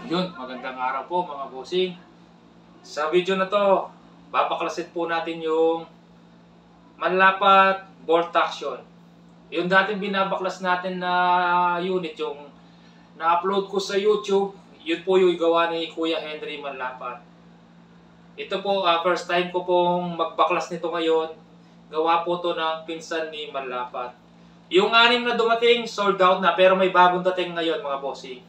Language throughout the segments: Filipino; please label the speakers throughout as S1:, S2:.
S1: Yun, magandang araw po mga bossing. Sa video na to, babaklasin po natin yung manlapat bolt action. Yung dating binabaklas natin na unit, yung na-upload ko sa YouTube, yun po yung gawa ni Kuya Henry Manlapat. Ito po, first time ko pong magbaklas nito ngayon. Gawa po to ng pinsan ni Manlapat. Yung 6 na dumating, sold out na, pero may bagong dating ngayon mga bossing.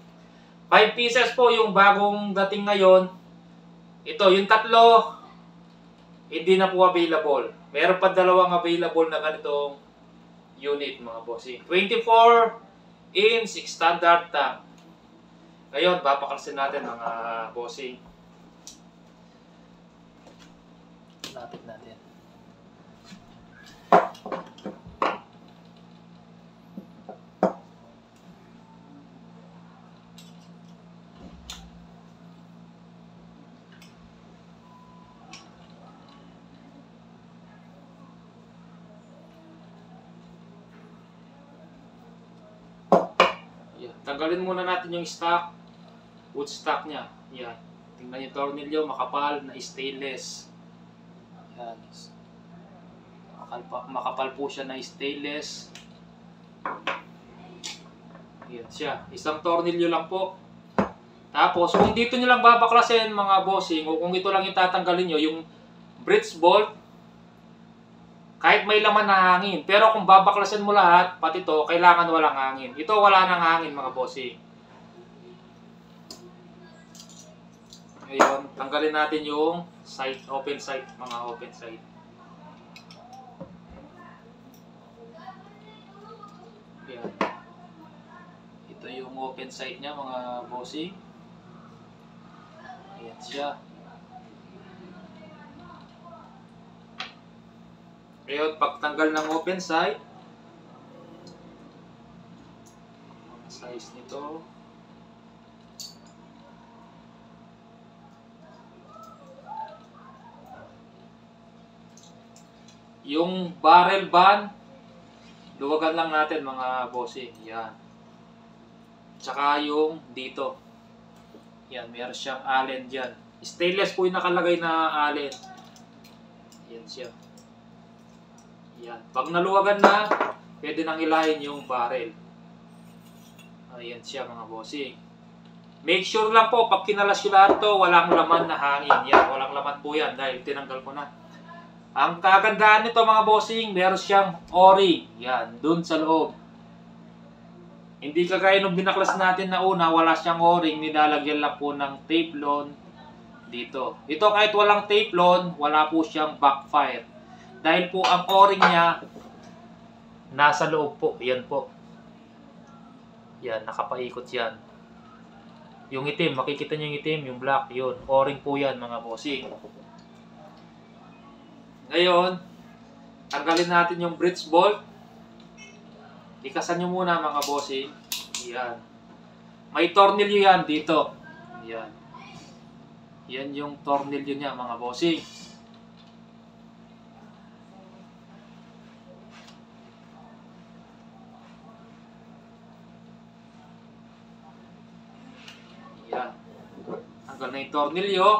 S1: 5 pieces po yung bagong dating ngayon. Ito, yung 3, hindi na po available. Meron pa 2 available na ganitong unit mga bossing. 24 inch standard tank. Ngayon, babaklasin natin mga bossing. Lapit natin. Tanggalin muna natin yung stock, wood stock niya. Yan. Tingnan yung tornilyo, makapal na stainless. Yan. Makapal po siya na stainless. Yan siya. Isang tornilyo lang po. Tapos, kung dito nyo lang babaklasin mga bossing, o kung ito lang itatanggalin nyo, yung bridge bolt, kahit may laman na hangin. Pero kung babaklasin mo lahat, pati ito, kailangan walang hangin. Ito wala nang hangin mga bossing. Ngayon, tanggalin natin yung side, open side, mga open side. Yan. Ito yung open side niya mga bossing. Ayan siya. Ngayon, pagtanggal ng open side, size nito, yung barrel band, luwagan lang natin mga bossing. Yan. Tsaka yung dito. Yan, meron siyang allen dyan. Stainless po yung nakalagay na allen. Yan siya. Yan. Pag naluwagan na, pwede nang ilahin yung barrel. Ayan siya mga bossing. Make sure lang po, pag kinalas yung lahat to, walang laman na hangin. Yan, walang laman po yan dahil tinanggal ko na. Ang kagandaan nito mga bossing, meron siyang O-ring. Yan, dun sa loob. Hindi kagaya nung binaklas natin na una, wala siyang O-ring, nilalagyan lang po ng Teflon dito. Ito kahit walang Teflon, wala po siyang backfire. Dahil po ang O-ring niya nasa loob po. Yan po. Yan, nakapaikot yan. Yung itim, makikita nyo yung itim, yung black, yun. O-ring po yan mga bossing. Ngayon, tanggalin natin yung bridge bolt. Ikasan nyo muna mga bossing. Yan. May tornilyo yan dito. Yan. Yan yung tornilyo niya mga bossing. Yan. Tanggal na yung tornilyo.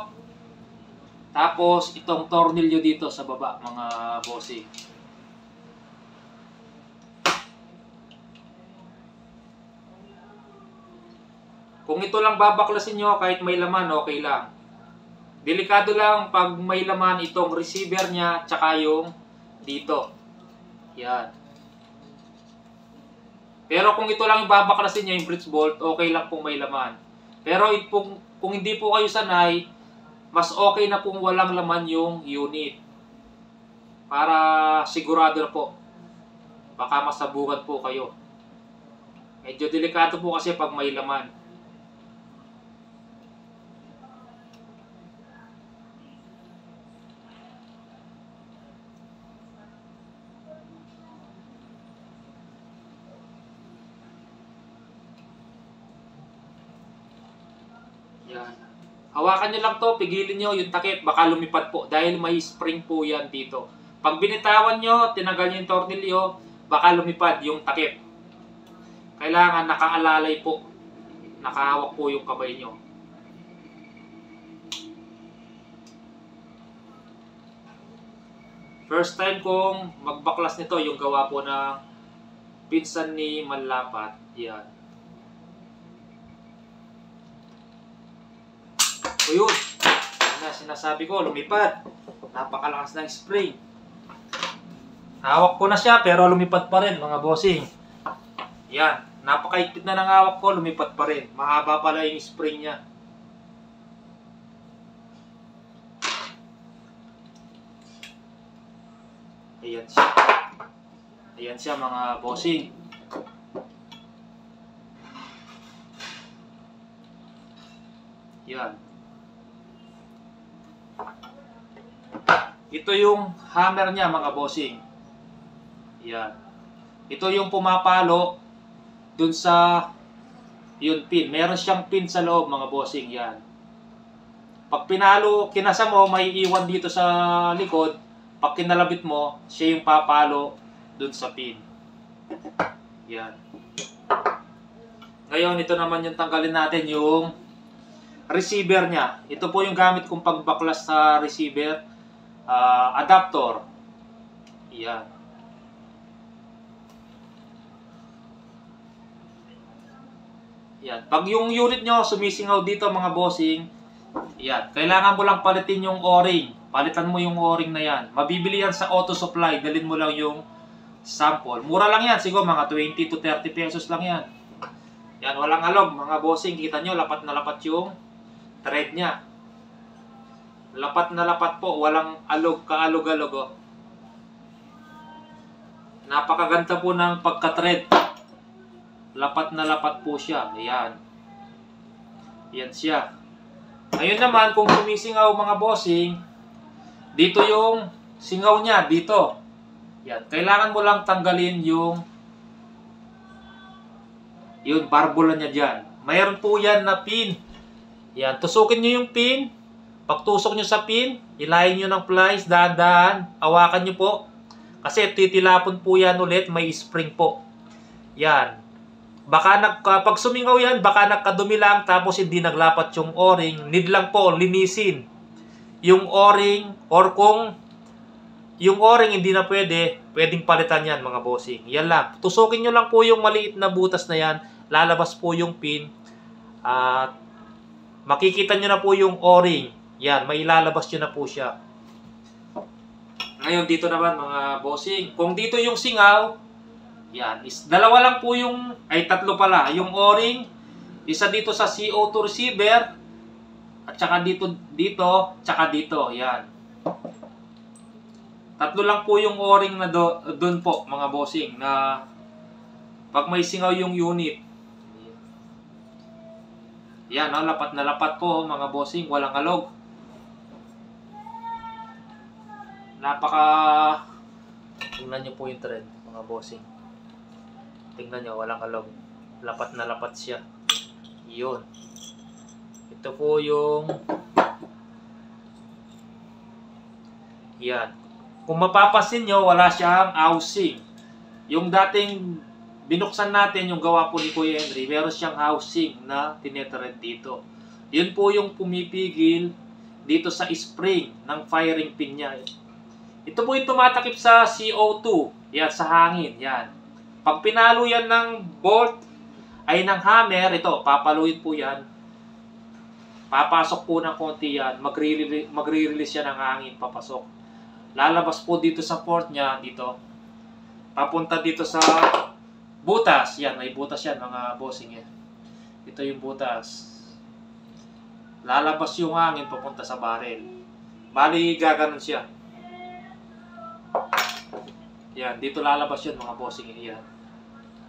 S1: Tapos, itong tornilyo dito sa baba, mga bossing. Kung ito lang babaklasin nyo, kahit may laman, okay lang. Delikado lang pag may laman itong receiver niya, tsaka yung dito. Yan. Pero kung ito lang babaklasin nyo, yung bridge bolt, okay lang kung may laman. Pero kung hindi po kayo sanay, mas okay na kung walang laman yung unit. Para sigurado na po. Baka masabugan po kayo. Medyo delikado po kasi pag may laman. Yan. Hawakan nyo lang to, pigilin nyo yung takip, baka lumipad po dahil may spring po yan dito. Pag binitawan nyo, tinanggal nyo yung tornilyo, baka lumipad yung takip. Kailangan nakaalalay po. Nakahawak po yung kamay nyo. First time kong magbaklas nito, yung gawa po ng pinsan ni Manlapat. Yan. O yun. Yan na, sinasabi ko, lumipad. Napakalakas ng spring. Hawak ko na siya, pero lumipad pa rin, mga bossing. Yan. Napakaikpit na ng hawak ko, lumipad pa rin. Mahaba pala yung spring niya. Ayan siya. Ayan siya, mga bossing. Yan. Ito yung hammer niya, mga bossing. Yan. Ito yung pumapalo dun sa yun pin. Meron siyang pin sa loob, mga bossing. Yan. Pag pinalo, kinasa mo, may iwan dito sa likod. Pag kinalabit mo, siya yung papalo dun sa pin. Yan. Ngayon, ito naman yung tanggalin natin yung receiver niya. Ito po yung gamit kong pagbaklas sa receiver. Adapter. Yan. Yan. Pag yung unit nyo sumisingaw dito, mga bossing, yan. Kailangan mo lang palitin yung o-ring. Palitan mo yung o-ring na yan. Mabibili yan sa auto supply. Dalhin mo lang yung sample. Mura lang yan. Siguro mga 20 to 30 pesos lang yan. Yan. Walang alog, mga bossing. Kita nyo, lapat na lapat yung thread niya. Lapat na lapat po. Walang alog, kaalog-alog. Oh. Napakaganda po ng pagka-thread. Lapat na lapat po siya. Ayan. Yan siya. Ngayon naman, kung sumisingaw, mga bossing, dito yung singaw niya. Dito. Yan. Kailangan mo lang tanggalin yung barbula niya dyan. Mayroon po yan na pin. Yan. Tusukin nyo yung pin. Pagtusok nyo sa pin, ilayin nyo ng plies, dahan-dahan. Hawakan nyo po. Kasi titilapon po yan ulit. May spring po. Yan. Baka pag sumingaw yan, baka nagkadumi lang tapos hindi naglapat yung o-ring. Need lang po, linisin yung o-ring, or kung yung o-ring hindi na pwedeng palitan yan, mga bossing. Yan lang. Tusukin nyo lang po yung maliit na butas na yan. Lalabas po yung pin. At makikita nyo na po yung o-ring. Yan, may ilalabas nyo na po siya. Ngayon dito naman, mga bossing. Kung dito yung singaw, yan, dalawa lang po yung, tatlo pala, yung o-ring, isa dito sa CO2 receiver, at saka dito, tsaka dito, yan. Tatlo lang po yung o-ring na doon po, mga bossing, na pag may singaw yung unit. Yan, lapat na lapat po, mga bossing, walang alog. Tingnan nyo po yung thread, mga bossing. Tingnan nyo, walang alog. Lapat na lapat siya. Yun. Ito po yung yan. Kung mapapansin nyo, wala siyang housing. Yung dating binuksan natin, yung gawa po ni Kuya Henry, meron siyang housing na tinetred dito. Yun po yung pumipigil dito sa spring ng firing pin niya. Ito po yung tumatakip sa CO2. Yan, sa hangin. Yan. Pag pinalo yan ng bolt, ay ng hammer, ito, papaluin po yan. Papasok po ng konti yan. Magre-release yan ng hangin, papasok. Lalabas po dito sa port niya, dito. Papunta dito sa butas. Yan, may butas yan, mga bossing yan. Ito yung butas. Lalabas yung hangin, papunta sa barrel. Bali, gaganon siya. Yan, dito lalabas yun, mga bossing yan.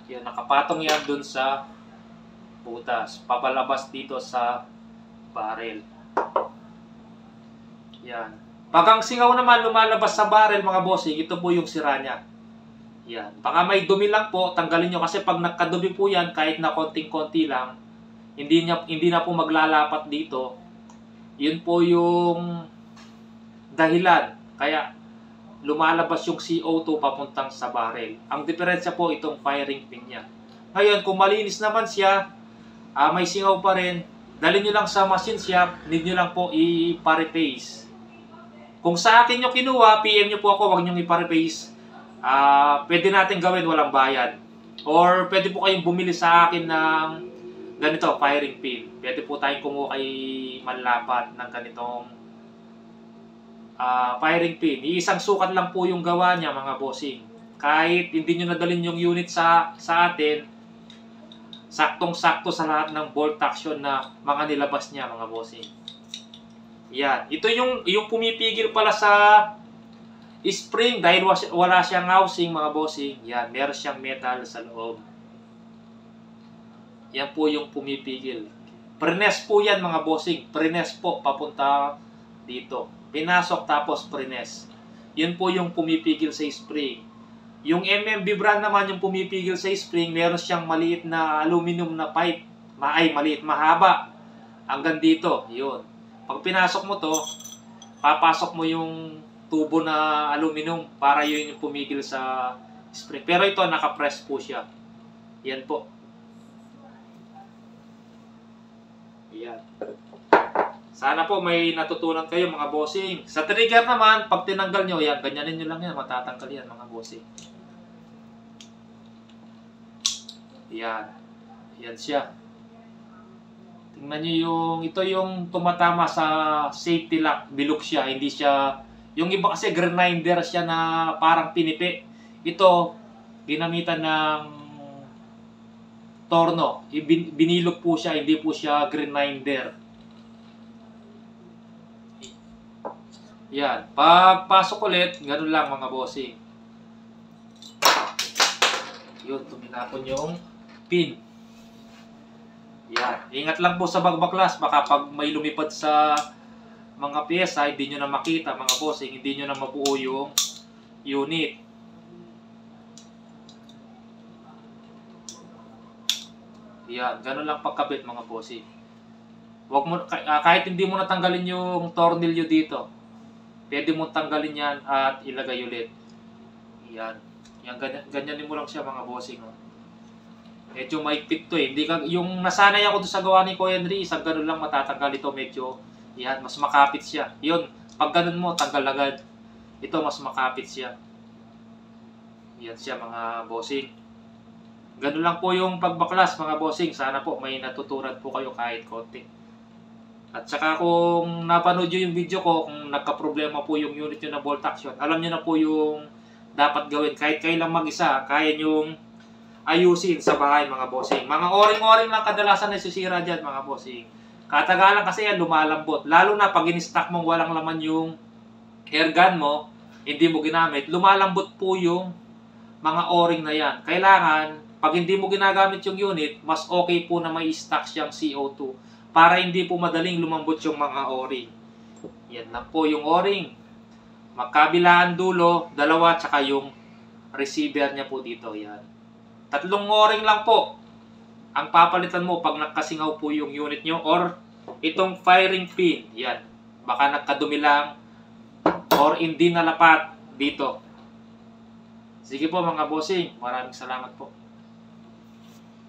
S1: Yan, nakapatong yan dun sa butas. Papalabas dito sa barrel. Yan. Pag ang singaw naman lumalabas sa barrel, mga bossing, ito po yung sira niya. Yan. Baka may dumi lang po, tanggalin nyo. Kasi pag nagkadumi po yan, kahit na konting-konti lang, hindi na po maglalapat dito. Yun po yung dahilan. Kaya lumalabas yung CO2 papuntang sa barrel. Ang diferensya po itong firing pin niya. Ngayon, kung malinis naman siya, may singaw pa rin, dalhin nyo lang sa machine shop, need nyo lang po i-replace. Kung sa akin nyo kinuha, PM nyo po ako, huwag nyo ipa-replace. Pwede natin gawin walang bayad. Or pwede po kayong bumili sa akin ng ganito, firing pin. Pwede po tayong kumuha kay Manlapat ng ganitong firing pin. Iisang sukat lang po yung gawa niya, mga bossing. Kahit hindi nyo nadalhin yung unit sa atin, saktong-sakto sa lahat ng bolt action na mga nilabas niya, mga bossing. Yan. Ito yung pumipigil pala sa spring dahil wala siyang housing, mga bossing. Yan. Meron siyang metal sa loob. Yan po yung pumipigil. Prines po yan, mga bossing. Prines po papunta dito. Pinasok tapos prines. Yun po yung pumipigil sa spring. Yung MMB brand naman yung pumipigil sa spring, meron siyang maliit na aluminum na pipe. Maliit, mahaba. Hanggang dito, yun. Pag pinasok mo to, papasok mo yung tubo na aluminum para yun yung pumigil sa spring. Pero ito, nakapress po siya. Yan po. Yan. Sana po may natutunan kayo, mga bossing. Sa trigger naman, pag tinanggal nyo, yan, ganyanin nyo lang yan. Matatanggal yan, mga bossing. Yan. Yan siya. Tingnan nyo ito yung tumatama sa safety lock. Bilog siya, hindi siya, yung iba kasi grinder siya na parang pinipi. Ito, ginamitan ng torno. Binilog po siya, hindi po siya grinder. Yan. Pagpasok ulit, ganun lang, mga bossing. Yun, tuminapon yung pin. Yan. Ingat lang po sa bagbaklas. Baka pag may lumipad sa mga pyesa, hindi nyo na makita, mga bossing. Hindi nyo na mabuo yung unit. Yan. Ganun lang pagkabit, mga bossing. Wag mo, kahit hindi mo natanggalin yung tornilyo dito, pwede mo tanggalin yan at ilagay ulit. Yan. Yan, ganyanin mo lang siya, mga bossing. Oh. Medyo maigpit to eh. Hindi ka, yung nasanay ako doon sa gawa ni Kuya Henry, isang ganun lang matatanggal ito. Medyo, yan, mas makapit siya. Yun, pag ganun mo, tanggal agad. Ito, mas makapit siya. Yan siya, mga bossing. Ganun lang po yung pagbaklas, mga bossing. Sana po may natutunan po kayo kahit konti. At saka kung napanood nyo yung video ko, kung nagka-problema po yung unit nyo na bolt action, alam nyo na po yung dapat gawin. Kahit kayo lang mag-isa, kaya nyong ayusin sa bahay, mga bossing. Mga oring-oring lang kadalasan nasisira dyan, mga bossing. Katagalan kasi yan, lumalambot. Lalo na pag in-stock mong walang laman yung airgun mo, hindi mo ginamit, lumalambot po yung mga o-ring na yan. Kailangan, pag hindi mo ginagamit yung unit, mas okay po na may stock siyang CO2 para hindi po madaling lumambot yung mga o-ring. Yan lang po yung o-ring. Magkabilaan dulo, dalawa, tsaka yung receiver niya po dito. Yan. 3 o-ring lang po ang papalitan mo pag nagkasingaw po yung unit nyo or itong firing pin. Yan. Baka nagkadumi lang or hindi nalapat dito. Sige po, mga bossing. Maraming salamat po.